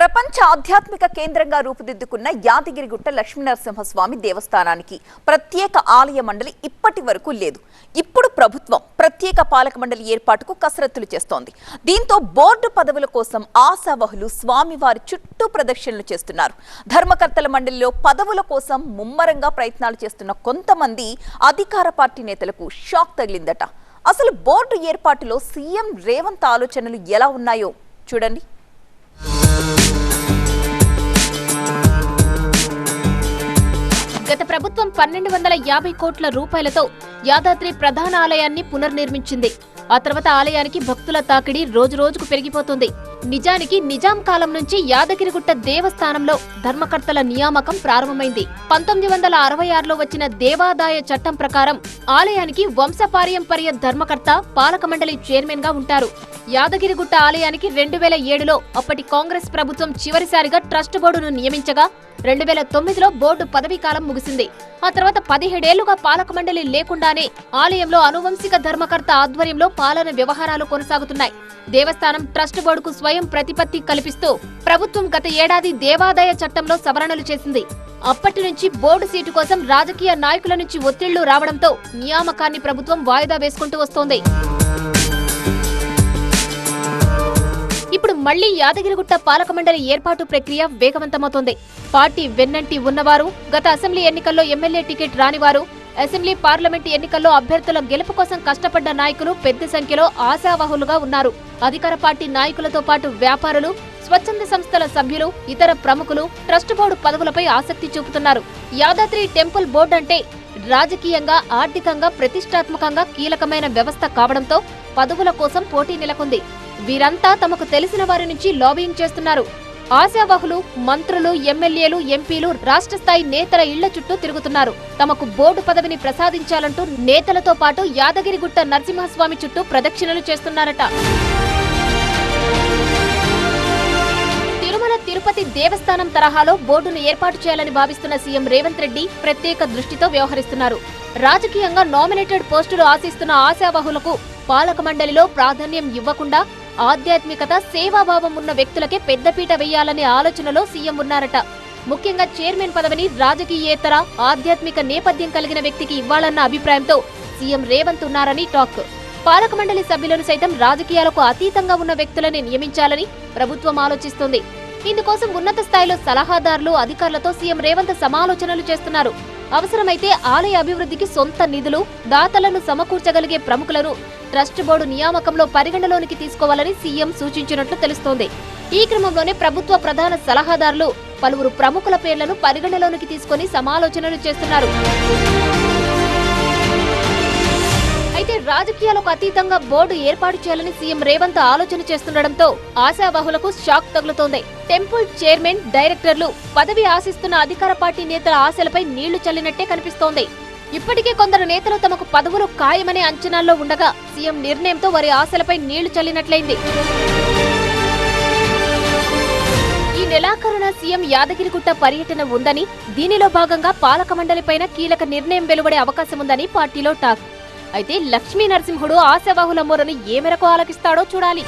ప్రపంచ ఆధ్యాత్మిక కేంద్రంగా రూపుదిద్దుకున్న యాదగిరిగుట్ట లక్ష్మీనరసింహస్వామి దేవస్థానానికి ప్రత్యేక ఆలయ మండలి ఇప్పటి వరకు లేదు. ఇప్పుడు ప్రభుత్వం ప్రత్యేక పాలక మండలి ఏర్పాటుకు కసరత్తులు చేస్తోంది. దీంతో బోర్డు పదవుల కోసం ఆశావహులు స్వామివారి చుట్టూ ప్రదక్షిణలు చేస్తున్నారు. ధర్మకర్తల మండలిలో పదవుల కోసం ముమ్మరంగా ప్రయత్నాలు చేస్తున్న కొంతమంది అధికార పార్టీ నేతలకు షాక్ తగిలిందట. అసలు బోర్డు ఏర్పాటులో సీఎం రేవంత్ ఆలోచనలు ఎలా ఉన్నాయో చూడండి. గత ప్రభుత్వం 1250 కోట్ల రూపాయలతో యాదాద్రి ప్రధాన ఆలయాన్ని పునర్నిర్మించింది. ఆ తర్వాత ఆలయానికి భక్తుల తాకిడి రోజురోజుకు పెరిగిపోతుంది. నిజానికి నిజాం కాలం నుంచి యాదగిరిగుట్ట దేవస్థానంలో ధర్మకర్తల నియామకం ప్రారంభమైంది. 1966లో వచ్చిన దేవాదాయ చట్టం ప్రకారం ఆలయానికి వంశపారంపర్య ధర్మకర్త పాలక మండలి చైర్మన్ గా ఉంటారు. యాదగిరిగుట్ట ఆలయానికి 2007లో అప్పటి కాంగ్రెస్ ప్రభుత్వం చివరిసారిగా ట్రస్ట్ బోర్డును నియమించగా 2009లో బోర్డు పదవీకాలం ముగిసింది. ఆ తర్వాత 17 ఏళ్లుగా పాలక మండలి లేకుండానే ఆలయంలో అనువంశిక ధర్మకర్త ఆధ్వర్యంలో పాలన వ్యవహారాలు కొనసాగుతున్నాయి. దేవస్థానం ట్రస్ట్ బోర్డుకు స్వయం ప్రతిపత్తి కల్పిస్తూ ప్రభుత్వం గత ఏడాది దేవాదాయ చట్టంలో సవరణలు చేసింది. అప్పటి నుంచి బోర్డు సీటు కోసం రాజకీయ నాయకుల నుంచి ఒత్తిళ్లు రావడంతో నియామకాన్ని ప్రభుత్వం వాయిదా వేసుకుంటూ వస్తోంది. ఇప్పుడు మళ్లీ యాదగిరిగుట్ట పాలక మండలి ఏర్పాటు ప్రక్రియ వేగవంతమవుతోంది. పార్టీ వెన్నంటి ఉన్నవారు, గత అసెంబ్లీ ఎన్నికల్లో ఎమ్మెల్యే టికెట్ రానివారు, అసెంబ్లీ పార్లమెంట్ ఎన్నికల్లో అభ్యర్థుల గెలుపు కోసం కష్టపడ్డ నాయకులు పెద్ద సంఖ్యలో ఆశావహులుగా ఉన్నారు. అధికార పార్టీ నాయకులతో పాటు వ్యాపారులు, స్వచ్ఛంద సంస్థల సభ్యులు, ఇతర ప్రముఖులు ట్రస్ట్ బోర్డు పదవులపై ఆసక్తి చూపుతున్నారు. యాదాద్రి టెంపుల్ బోర్డు అంటే రాజకీయంగా, ఆర్థికంగా, ప్రతిష్టాత్మకంగా కీలకమైన వ్యవస్థ కావడంతో పదవుల కోసం పోటీ నెలకొంది. వీరంతా తమకు తెలిసిన వారి నుంచి లాబింగ్ చేస్తున్నారు. ఆశావహులు, మంత్రులు, ఎమ్మెల్యేలు, ఎంపీలు రాష్ట్ర స్థాయి నేతల ఇళ్ల చుట్టూ తిరుగుతున్నారు. తమకు బోర్డు పదవిని ప్రసాదించాలంటూ నేతలతో పాటు యాదగిరిగుట్ట నరసింహస్వామి చుట్టూ ప్రదక్షిణలు చేస్తున్నారట. తిరుమల తిరుపతి దేవస్థానం తరహాలో బోర్డును ఏర్పాటు చేయాలని భావిస్తున్న సీఎం రేవంత్ రెడ్డి ప్రత్యేక దృష్టితో వ్యవహరిస్తున్నారు. రాజకీయంగా నామినేటెడ్ పోస్టులు ఆశిస్తున్న ఆశావహులకు పాలక మండలిలో ప్రాధాన్యం ఇవ్వకుండా ఆధ్యాత్మికత, సేవాభావం ఉన్న వ్యక్తులకే పెద్దపీట వేయాలనే ఆలోచనలో సీఎం ఉన్నారట. ముఖ్యంగా చైర్మన్ పదవిని రాజకీయేతర, ఆధ్యాత్మిక నేపథ్యం కలిగిన వ్యక్తికి ఇవ్వాలన్న అభిప్రాయంతో సీఎం రేవంత్ ఉన్నారని టాక్. పాలక మండలి సభ్యులను సైతం రాజకీయాలకు అతీతంగా ఉన్న వ్యక్తులని నియమించాలని ప్రభుత్వం ఆలోచిస్తోంది. ఇందుకోసం ఉన్నత స్థాయిలో సలహాదారులు, అధికారులతో సీఎం రేవంత్ సమాలోచనలు చేస్తున్నారు. అవసరమైతే ఆలయ అభివృద్ధికి సొంత నిధులు, దాతలను సమకూర్చగలిగే ప్రముఖులను ట్రస్ట్ బోర్డు నియామకంలో పరిగణలోనికి తీసుకోవాలని సీఎం సూచించినట్లు తెలుస్తోంది. ఈ క్రమంలోనే ప్రభుత్వ ప్రధాన సలహాదారులు పలువురు ప్రముఖుల పేర్లను పరిగణలోనికి తీసుకుని సమాలోచనలు చేస్తున్నారు. అయితే రాజకీయాలకు అతీతంగా బోర్డు ఏర్పాటు చేయాలని సీఎం రేవంత్ ఆలోచన చేస్తుండటంతో ఆశావహులకు షాక్ తగులుతోంది. టెంపుల్ చైర్మన్, డైరెక్టర్లు పదవి ఆశిస్తున్న అధికార పార్టీ నేతల ఆశలపై నీళ్లు చల్లినట్టే కనిపిస్తోంది. ఇప్పటికే కొందరు నేతలు తమకు పదవులు ఖాయమనే అంచనాల్లో ఉండగా సీఎం నిర్ణయంతో వారి ఆశలపై నీళ్లు చల్లినట్లయింది. ఈ నెలాఖరున సీఎం యాదగిరిగుట్ట పర్యటన ఉందని, దీనిలో భాగంగా పాలక మండలిపైన కీలక నిర్ణయం వెలువడే అవకాశం ఉందని పార్టీలో టాక్. అయితే లక్ష్మీ నరసింహుడు ఆశావాహుల మొరను ఏ మేరకు ఆలకిస్తాడో చూడాలి.